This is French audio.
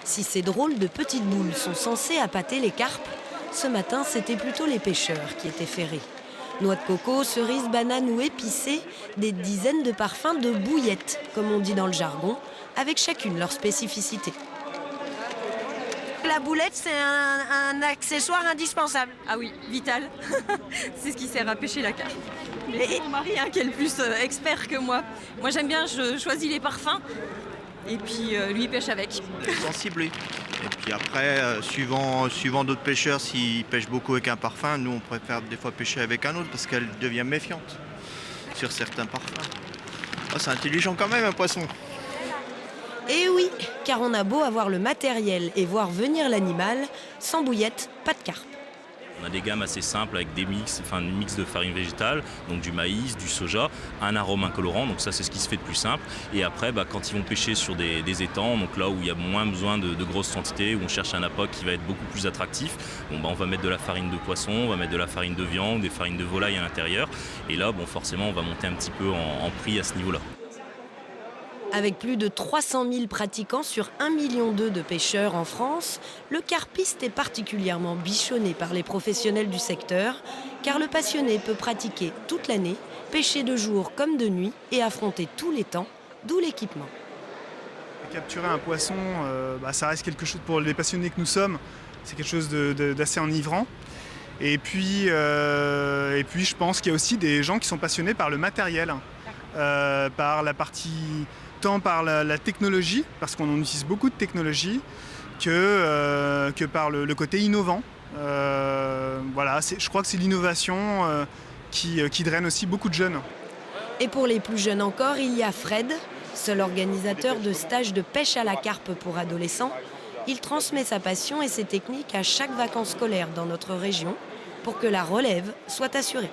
Si ces drôles de petites boules sont censées appâter les carpes, ce matin, c'était plutôt les pêcheurs qui étaient ferrés. Noix de coco, cerises, bananes ou épicées, des dizaines de parfums de bouillettes, comme on dit dans le jargon, avec chacune leur spécificité. La boulette, c'est un accessoire indispensable. Ah oui, vital. C'est ce qui sert à pêcher la carpe. Mais c'est mon mari qui est le plus expert que moi. Moi j'aime bien, je choisis les parfums et puis lui il pêche avec. Sensible, oui. Et puis après, suivant d'autres pêcheurs, s'ils pêchent beaucoup avec un parfum, nous on préfère des fois pêcher avec un autre parce qu'elle devient méfiante sur certains parfums. Oh, c'est intelligent quand même un poisson. Et oui, car on a beau avoir le matériel et voir venir l'animal, sans bouillette, pas de carpe. On a des gammes assez simples avec des mix, un mix de farine végétale, donc du maïs, du soja, un arôme incolorant, donc ça c'est ce qui se fait de plus simple. Et après, quand ils vont pêcher sur des étangs, donc là où il y a moins besoin de grosses quantités, où on cherche un appât qui va être beaucoup plus attractif, on va mettre de la farine de poisson, on va mettre de la farine de viande, des farines de volaille à l'intérieur. Et là, forcément, on va monter un petit peu en prix à ce niveau-là. Avec plus de 300 000 pratiquants sur 1,2 million de pêcheurs en France, le carpiste est particulièrement bichonné par les professionnels du secteur, car le passionné peut pratiquer toute l'année, pêcher de jour comme de nuit et affronter tous les temps, d'où l'équipement. Capturer un poisson, ça reste quelque chose pour les passionnés que nous sommes, c'est quelque chose d'assez enivrant. Et puis je pense qu'il y a aussi des gens qui sont passionnés par le matériel, par la partie... tant par la technologie, parce qu'on utilise beaucoup de technologie, que par le côté innovant. Je crois que c'est l'innovation qui draine aussi beaucoup de jeunes. Et pour les plus jeunes encore, il y a Fred, seul organisateur de stages de pêche à la carpe pour adolescents. Il transmet sa passion et ses techniques à chaque vacances scolaires dans notre région pour que la relève soit assurée.